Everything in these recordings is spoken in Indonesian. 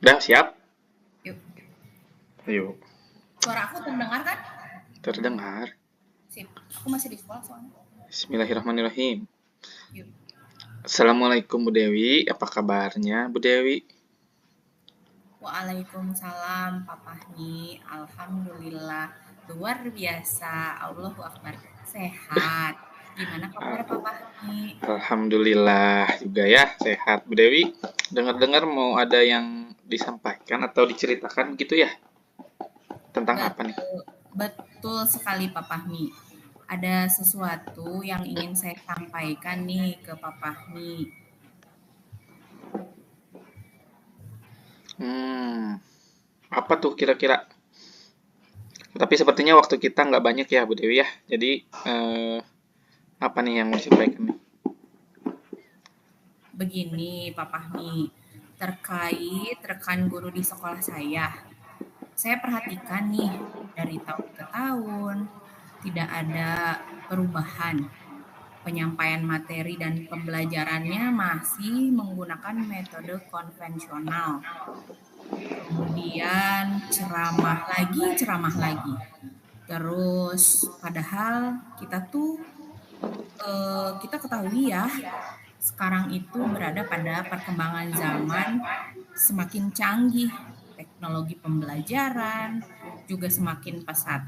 Udah siap? Yuk, Yuk, suara aku terdengar kan? terdengar. Sip, aku masih di sekolah soalnya. Bismillahirrahmanirrahim. Yuk. Assalamualaikum Bu Dewi, apa kabarnya Bu Dewi? Waalaikumsalam, Pak Fahmi. Alhamdulillah, luar biasa. Allahu Akbar. Sehat. Gimana kabar Pak Fahmi? Alhamdulillah juga ya, sehat Bu Dewi. Dengar-dengar mau ada yang disampaikan atau diceritakan gitu ya? Tentang apa nih? Betul, betul sekali Pak Fahmi. Ada sesuatu yang ingin saya sampaikan nih ke Pak Fahmi. Hmm, apa tuh kira-kira? Tapi sepertinya waktu kita nggak banyak ya Bu Dewi ya. Jadi apa nih yang mau disampaikan nih? Begini Pak Fahmi, terkait rekan guru di sekolah saya perhatikan nih dari tahun ke tahun tidak ada perubahan. Penyampaian materi dan pembelajarannya masih menggunakan metode konvensional. Kemudian ceramah lagi. Terus padahal kita ketahui ya, sekarang itu berada pada perkembangan zaman semakin canggih, teknologi pembelajaran juga semakin pesat.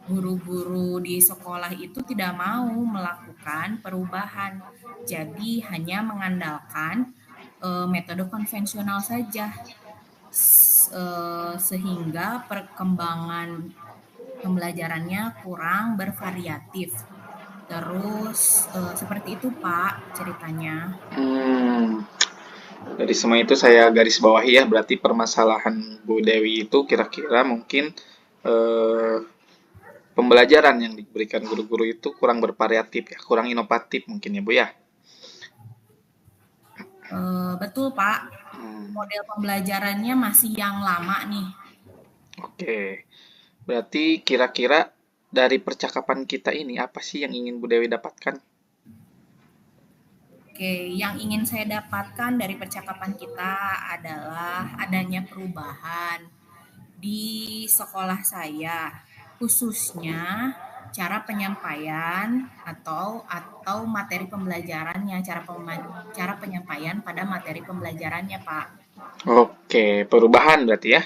Guru-guru di sekolah itu tidak mau melakukan perubahan, jadi hanya mengandalkan metode konvensional saja, sehingga perkembangan pembelajarannya kurang bervariatif. Terus seperti itu Pak ceritanya. Hmm, dari semua itu saya garis bawahi ya, berarti permasalahan Bu Dewi itu kira-kira mungkin eh, pembelajaran yang diberikan guru-guru itu kurang bervariatif ya, kurang inovatif mungkin ya Bu ya. Betul Pak, Hmm, model pembelajarannya masih yang lama nih. oke, berarti kira-kira dari percakapan kita ini apa sih yang ingin Bu Dewi dapatkan? Oke, yang ingin saya dapatkan dari percakapan kita adalah adanya perubahan di sekolah saya, khususnya cara penyampaian atau materi pembelajarannya, cara penyampaian pada materi pembelajarannya, Pak. Oke, perubahan berarti ya.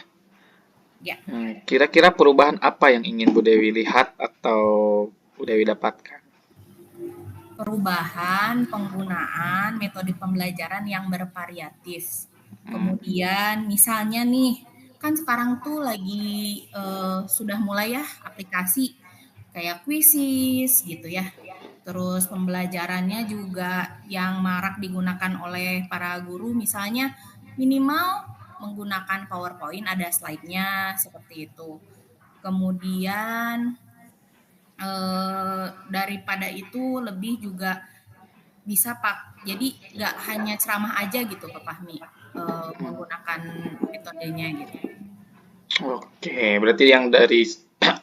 Ya, Kira-kira perubahan apa yang ingin Bu Dewi lihat atau Bu Dewi dapatkan? perubahan penggunaan metode pembelajaran yang bervariatif. Hmm, Kemudian misalnya nih, kan sekarang tuh lagi sudah mulai ya aplikasi kayak Quizzes gitu ya. Terus pembelajarannya juga yang marak digunakan oleh para guru misalnya minimal menggunakan PowerPoint ada slide-nya seperti itu. Kemudian daripada itu lebih juga bisa Pak. Jadi nggak hanya ceramah aja gitu Pak Fahmi menggunakan metodenya gitu. oke, berarti yang dari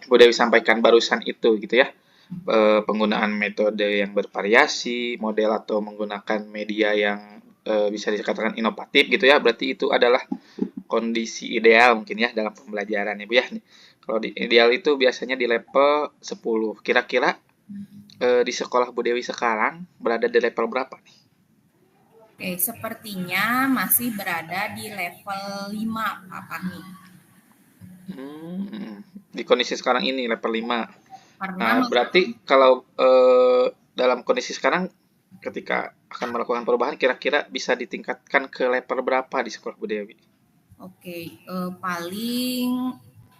Bu Dewi sampaikan barusan itu gitu ya. Penggunaan metode yang bervariasi, model atau menggunakan media yang bisa dikatakan inovatif gitu ya. Berarti itu adalah kondisi ideal mungkin ya dalam pembelajaran ya Bu ya. Kalau di ideal itu biasanya di level 10. Kira-kira di sekolah Bu Dewi sekarang berada di level berapa nih? Oke, sepertinya masih berada di level 5 Pak Fahmi. Di kondisi sekarang ini level 5. Karena Nah, berarti kalau dalam kondisi sekarang ketika akan melakukan perubahan kira-kira bisa ditingkatkan ke level berapa di sekolah Bu Dewi? oke, paling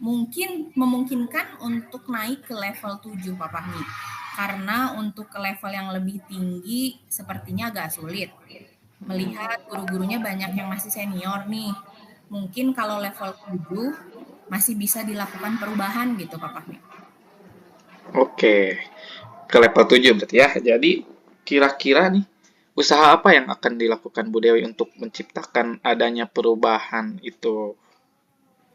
mungkin memungkinkan untuk naik ke level 7 Pak Fahmi. Karena untuk ke level yang lebih tinggi sepertinya agak sulit. Melihat guru-gurunya banyak yang masih senior nih. Mungkin kalau level 7 masih bisa dilakukan perubahan gitu Pak Fahmi. Oke, ke level 7 berarti ya. Jadi kira-kira nih usaha apa yang akan dilakukan Bu Dewi untuk menciptakan adanya perubahan itu?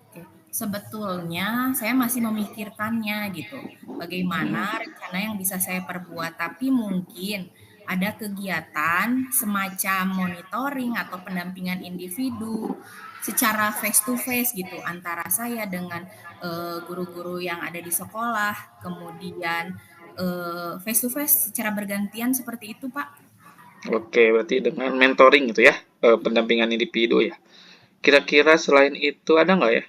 Oke. Sebetulnya saya masih memikirkannya gitu. Bagaimana rencana yang bisa saya perbuat, tapi mungkin ada kegiatan semacam monitoring atau pendampingan individu secara face to face gitu antara saya dengan guru-guru yang ada di sekolah, kemudian face to face secara bergantian seperti itu, Pak. Oke, berarti dengan mentoring gitu ya, pendampingan individu ya. Kira-kira selain itu ada nggak ya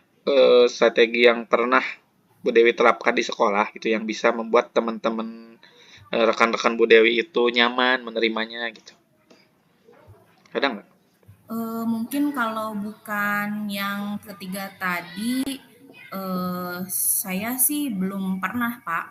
strategi yang pernah Bu Dewi terapkan di sekolah gitu yang bisa membuat teman-teman rekan-rekan Bu Dewi itu nyaman menerimanya gitu? Ada nggak? Mungkin kalau bukan yang ketiga tadi, saya sih belum pernah, Pak.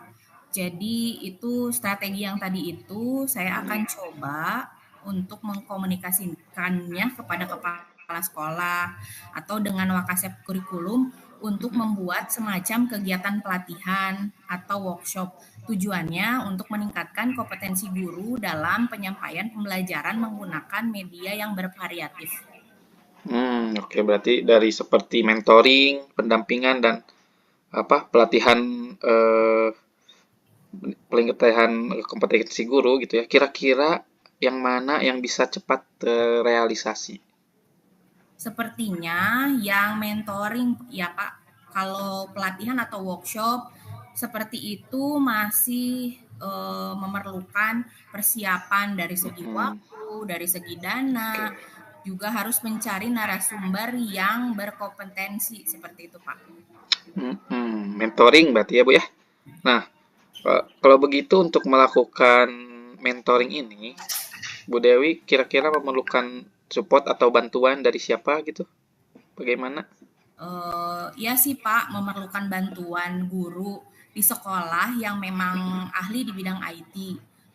Jadi itu strategi yang tadi itu saya akan coba untuk mengkomunikasikannya kepada kepala sekolah atau dengan Wakasep Kurikulum untuk membuat semacam kegiatan pelatihan atau workshop. Tujuannya untuk meningkatkan kompetensi guru dalam penyampaian pembelajaran menggunakan media yang bervariatif. Oke, berarti dari seperti mentoring, pendampingan dan apa pelatihan eh, pelatihan kompetensi guru gitu ya. Kira-kira yang mana yang bisa cepat terrealisasi? Sepertinya yang mentoring ya Pak, kalau pelatihan atau workshop seperti itu masih memerlukan persiapan dari segi Mm-mm. waktu, dari segi dana, Oke. juga harus mencari narasumber yang berkompetensi seperti itu Pak. Mentoring berarti ya Bu ya. Nah, kalau begitu untuk melakukan mentoring ini, Bu Dewi kira-kira memerlukan support atau bantuan dari siapa gitu? Bagaimana? Ya sih Pak, memerlukan bantuan guru di sekolah yang memang ahli di bidang IT.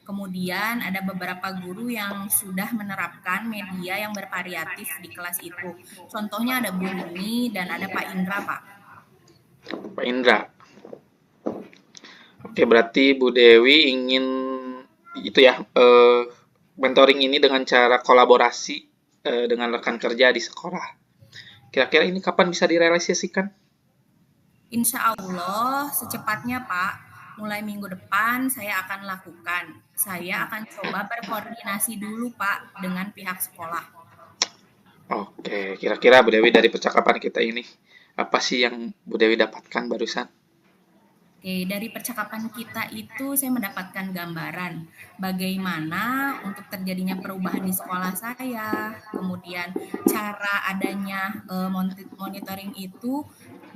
Kemudian ada beberapa guru yang sudah menerapkan media yang bervariatif di kelas itu. Contohnya ada Bu Rini dan ada Pak Indra, Pak. Pak Indra. Oke, berarti Bu Dewi ingin itu ya, mentoring ini dengan cara kolaborasi dengan rekan kerja di sekolah. Kira-kira ini kapan bisa direalisasikan? Insya Allah secepatnya Pak, mulai minggu depan saya akan lakukan. Saya akan coba berkoordinasi dulu Pak dengan pihak sekolah. Oke, kira-kira Bu Dewi dari percakapan kita ini, apa sih yang Bu Dewi dapatkan barusan? Oke, dari percakapan kita itu saya mendapatkan gambaran bagaimana untuk terjadinya perubahan di sekolah saya, kemudian cara adanya monitoring itu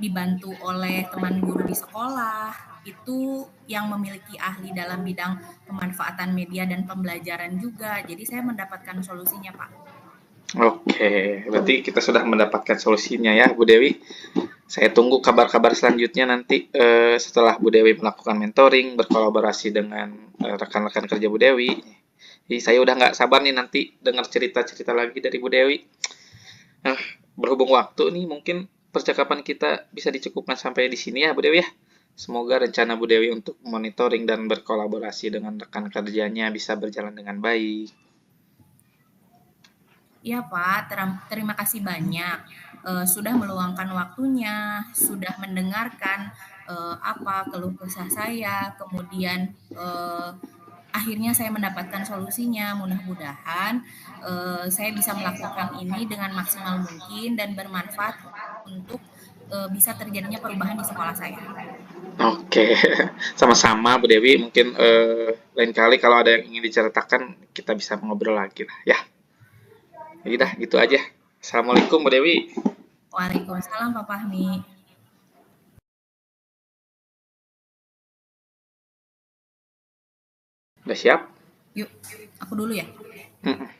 dibantu oleh teman guru di sekolah, itu yang memiliki ahli dalam bidang pemanfaatan media dan pembelajaran juga. Jadi saya mendapatkan solusinya, Pak. Oke, berarti kita sudah mendapatkan solusinya ya, Bu Dewi. Saya tunggu kabar-kabar selanjutnya nanti setelah Bu Dewi melakukan mentoring, berkolaborasi dengan rekan-rekan kerja Bu Dewi. Jadi saya udah nggak sabar nih nanti dengar cerita-cerita lagi dari Bu Dewi. Nah, berhubung waktu nih, mungkin percakapan kita bisa dicukupkan sampai di sini ya, Bu Dewi ya. Semoga rencana Bu Dewi untuk monitoring dan berkolaborasi dengan rekan kerjanya bisa berjalan dengan baik. Iya Pak, terima kasih banyak sudah meluangkan waktunya, sudah mendengarkan apa keluh kesah saya, kemudian akhirnya saya mendapatkan solusinya. Mudah-mudahan saya bisa melakukan ini dengan maksimal mungkin dan bermanfaat untuk bisa terjadinya perubahan di sekolah saya. Oke, sama-sama Bu Dewi. Mungkin lain kali kalau ada yang ingin diceritakan, kita bisa ngobrol lagi lah ya. Jadi dah, gitu aja. Assalamualaikum Bu Dewi. Waalaikumsalam Pak Fahmi. Udah siap? Yuk, aku dulu ya. Mm-mm.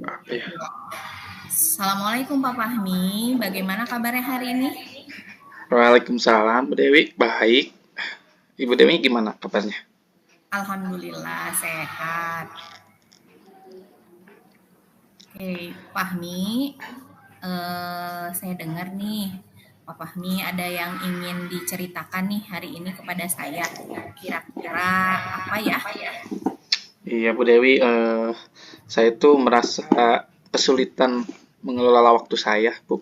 Apa ya? Assalamualaikum Pak Fahmi, bagaimana kabarnya hari ini? Waalaikumsalam Bu Dewi. Baik. Ibu Dewi gimana kabarnya? Alhamdulillah sehat. Oke, Fahmi, saya dengar nih, Pak Fahmi ada yang ingin diceritakan nih hari ini kepada saya. Kira-kira apa ya? Iya Bu Dewi, saya tuh merasa kesulitan mengelola waktu saya, Bu.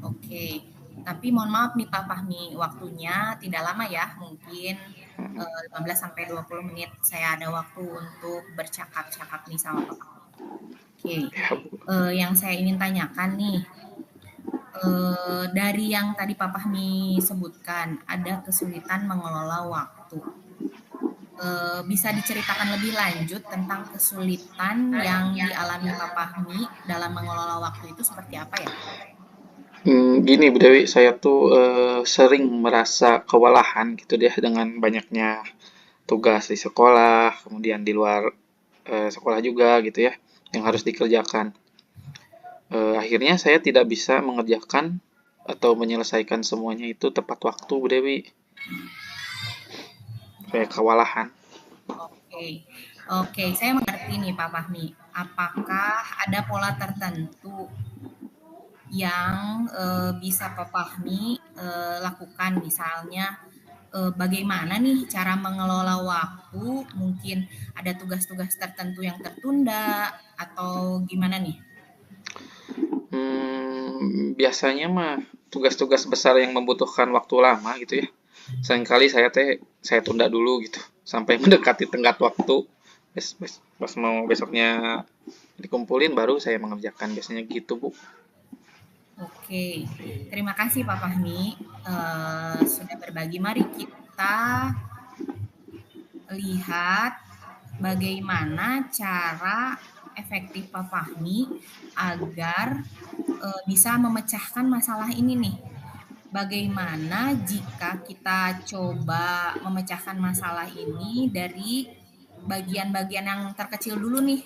Oke, tapi mohon maaf nih Pak Fahmi, waktunya tidak lama ya, mungkin 15 sampai 20 menit saya ada waktu untuk bercakap-cakap nih sama Pak. Oke, Ya, Bu. yang saya ingin tanyakan nih, dari yang tadi Pak Fahmi sebutkan, ada kesulitan mengelola waktu. Bisa diceritakan lebih lanjut tentang kesulitan yang dialami Pak Fahmi dalam mengelola waktu itu seperti apa ya? Gini Bu Dewi, saya tuh sering merasa kewalahan gitu deh dengan banyaknya tugas di sekolah, kemudian di luar sekolah juga gitu ya, yang harus dikerjakan. Akhirnya saya tidak bisa mengerjakan atau menyelesaikan semuanya itu tepat waktu, Bu Dewi. Saya kewalahan. Oke, oke, saya mengerti nih Pak Fahmi. Apakah ada pola tertentu yang bisa Pak Fahmi lakukan, misalnya bagaimana nih cara mengelola waktu? Mungkin ada tugas-tugas tertentu yang tertunda atau gimana nih? Biasanya mah tugas-tugas besar yang membutuhkan waktu lama gitu ya. Seringkali saya tunda dulu gitu sampai mendekati tenggat waktu. Pas mau besoknya dikumpulin baru saya mengerjakan biasanya gitu, Bu. Oke, terima kasih Pak Fahmi sudah berbagi. Mari kita lihat bagaimana cara efektif Pak Fahmi agar bisa memecahkan masalah ini nih. Bagaimana jika kita coba memecahkan masalah ini dari bagian-bagian yang terkecil dulu nih?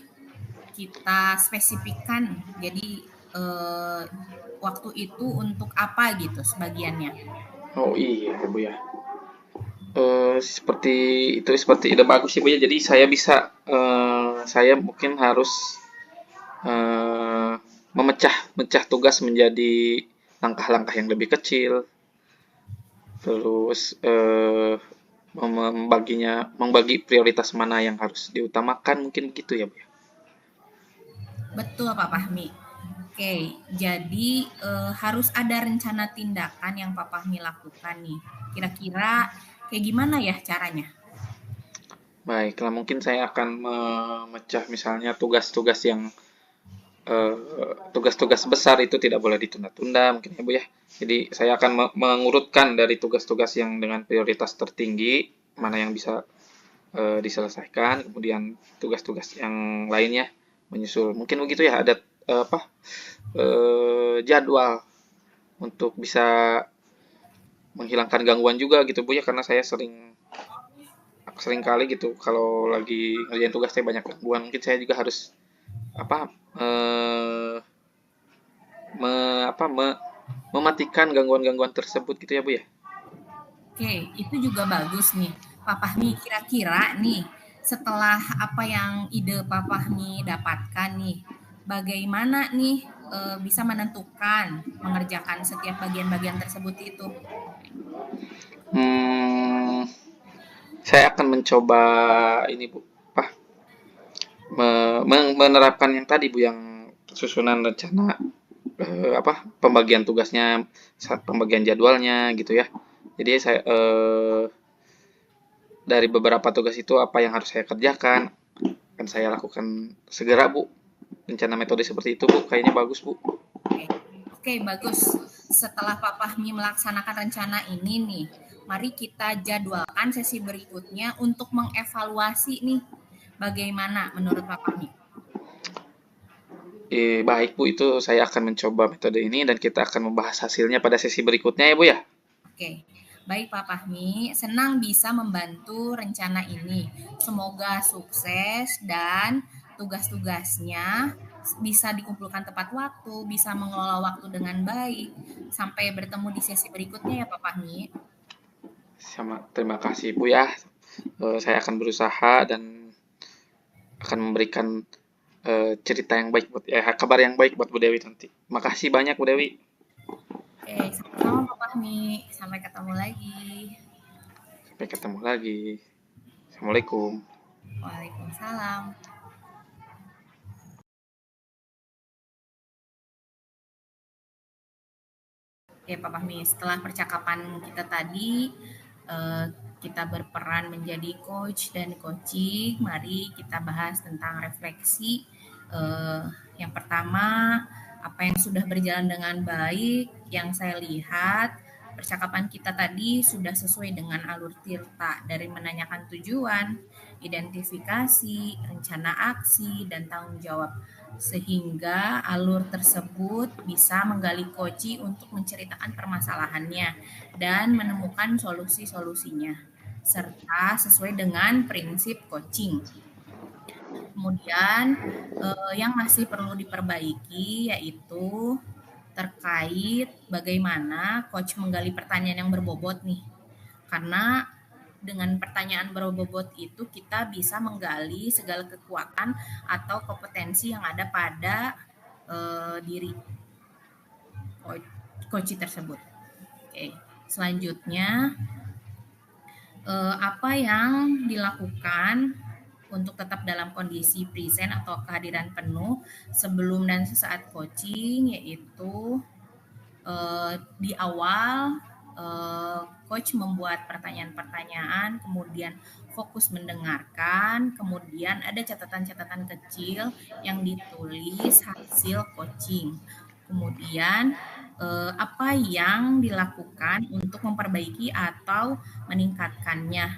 Kita spesifikkan. Jadi waktu itu untuk apa gitu sebagiannya. Oh iya, Bu ya. Seperti seperti ide bagus sih Bu ya. Jadi saya mungkin harus memecah tugas menjadi langkah-langkah yang lebih kecil, terus membagi prioritas mana yang harus diutamakan mungkin gitu ya Bu ya. Betul Pak Fahmi. Oke, jadi harus ada rencana tindakan yang Pak Fahmi lakukan nih. Kira-kira kayak gimana ya caranya? Baiklah, mungkin saya akan memecah misalnya tugas-tugas besar itu tidak boleh ditunda-tunda mungkin ya Bu ya. Jadi saya akan mengurutkan dari tugas-tugas yang dengan prioritas tertinggi mana yang bisa diselesaikan, kemudian tugas-tugas yang lainnya menyusul. Mungkin begitu ya, ada jadwal untuk bisa menghilangkan gangguan juga gitu Bu ya, karena saya sering sering kali gitu kalau lagi ngerjain tugas saya banyak gangguan. Mungkin saya juga harus apa eh, me, apa me, mematikan gangguan-gangguan tersebut gitu ya Bu ya. Oke, itu juga bagus nih. Pak Fahmi, kira-kira nih setelah apa yang ide Pak Fahmi dapatkan nih, bagaimana nih bisa menentukan mengerjakan setiap bagian-bagian tersebut itu? Hmm, saya akan mencoba ini Bu, apa menerapkan yang tadi Bu, yang susunan rencana pembagian tugasnya, pembagian jadwalnya gitu ya. Jadi saya dari beberapa tugas itu apa yang harus saya kerjakan akan saya lakukan segera Bu. Rencana metode seperti itu Bu, kayaknya bagus Bu. Oke, oke, bagus. Setelah Pak Fahmi melaksanakan rencana ini nih, mari kita jadwalkan sesi berikutnya untuk mengevaluasi nih bagaimana menurut Pak Fahmi. Baik Bu, itu saya akan mencoba metode ini dan kita akan membahas hasilnya pada sesi berikutnya ya Bu ya. Oke, baik Pak Fahmi, senang bisa membantu rencana ini. Semoga sukses dan tugas-tugasnya bisa dikumpulkan tepat waktu, bisa mengelola waktu dengan baik. Sampai bertemu di sesi berikutnya ya Pak Fahmi. Terima kasih Bu ya. Saya akan berusaha dan akan memberikan cerita yang baik kabar yang baik buat Bu Dewi nanti. Makasih banyak Bu Dewi. Oke, sama-sama Pak Fahmi. Sampai ketemu lagi. Sampai ketemu lagi. Assalamualaikum. Waalaikumsalam. Oke, Pak Fahmi, setelah percakapan kita tadi, eh, kita berperan menjadi coach dan coaching. Mari kita bahas tentang refleksi Eh, yang pertama, apa yang sudah berjalan dengan baik, yang saya lihat percakapan kita tadi sudah sesuai dengan alur Tirta dari menanyakan tujuan, identifikasi, rencana aksi, dan tanggung jawab. Sehingga alur tersebut bisa menggali Koci untuk menceritakan permasalahannya dan menemukan solusi-solusinya, serta sesuai dengan prinsip coaching. Kemudian yang masih perlu diperbaiki yaitu terkait bagaimana coach menggali pertanyaan yang berbobot nih. Karena dengan pertanyaan berbobot itu kita bisa menggali segala kekuatan atau kompetensi yang ada pada diri coach tersebut. Oke, selanjutnya apa yang dilakukan untuk tetap dalam kondisi present atau kehadiran penuh sebelum dan sesaat coaching, yaitu di awal coach membuat pertanyaan-pertanyaan, kemudian fokus mendengarkan, kemudian ada catatan-catatan kecil yang ditulis hasil coaching. Kemudian apa yang dilakukan untuk memperbaiki atau meningkatkannya.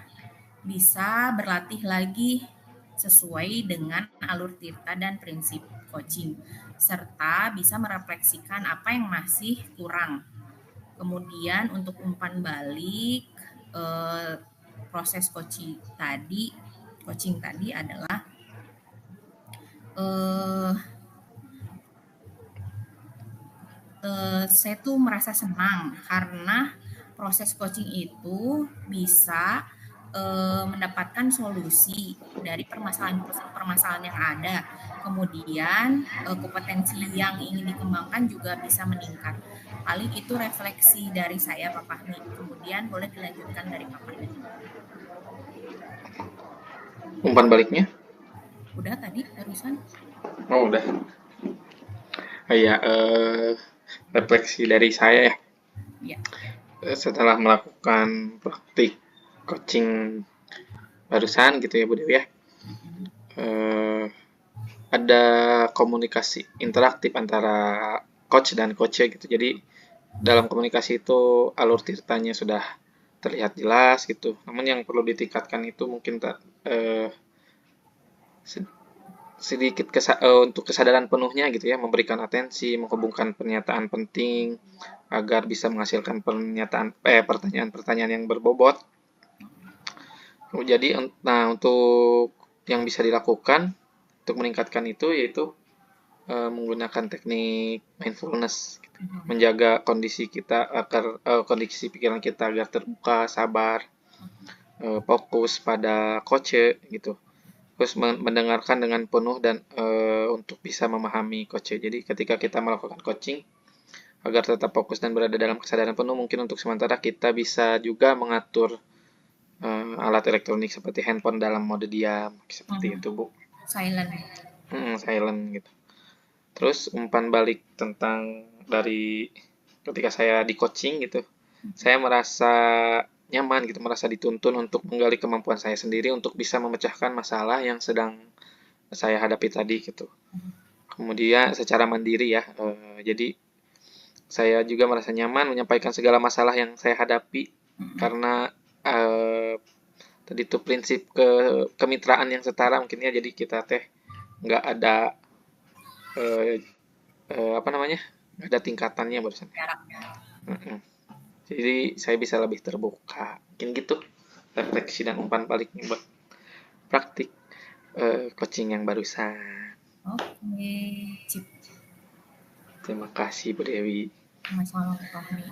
Bisa berlatih lagi sesuai dengan alur Tirta dan prinsip coaching, serta bisa merefleksikan apa yang masih kurang. Kemudian untuk umpan balik, eh, proses coaching tadi adalah eh, saya tuh merasa senang karena proses coaching itu bisa mendapatkan solusi dari permasalahan yang ada. Kemudian kompetensi yang ingin dikembangkan juga bisa meningkat. Paling itu refleksi dari saya, Pak Fahmi. Kemudian boleh dilanjutkan dari Pak Fahmi. Umpan baliknya? Udah tadi barusan? Oh, udah. Ya, refleksi dari saya ya. Ya. Setelah melakukan praktik coaching barusan gitu ya Bu Dewi ya. Eh, ada komunikasi interaktif antara coach dan coach gitu. Jadi dalam komunikasi itu alur ceritanya sudah terlihat jelas gitu. Namun yang perlu ditingkatkan itu mungkin eh, sedikit untuk kesadaran penuhnya gitu ya, memberikan atensi, menghubungkan pernyataan penting agar bisa menghasilkan pertanyaan-pertanyaan yang berbobot. Jadi, nah untuk yang bisa dilakukan untuk meningkatkan itu yaitu menggunakan teknik mindfulness, gitu. Menjaga kondisi kita agar kondisi pikiran kita agar terbuka, sabar, fokus pada coach gitu. Terus mendengarkan dengan penuh dan untuk bisa memahami coach. Jadi ketika kita melakukan coaching agar tetap fokus dan berada dalam kesadaran penuh, mungkin untuk sementara kita bisa juga mengatur alat elektronik seperti handphone dalam mode diam, seperti itu Bu. Silent. Silent gitu. Terus umpan balik tentang dari ketika saya di coaching gitu, saya merasa nyaman gitu, merasa dituntun untuk menggali kemampuan saya sendiri untuk bisa memecahkan masalah yang sedang saya hadapi tadi gitu. Kemudian secara mandiri ya, jadi saya juga merasa nyaman menyampaikan segala masalah yang saya hadapi karena tadi itu prinsip kemitraan yang setara mungkin ya, jadi kita teh nggak ada eh, apa namanya, nggak ada tingkatannya barusan. Jadi saya bisa lebih terbuka, mungkin gitu refleksi dan umpan baliknya buat praktik coaching yang barusan. Oke, Cip. Terima kasih Bu Dewi. Sama-sama Pak Fahmi.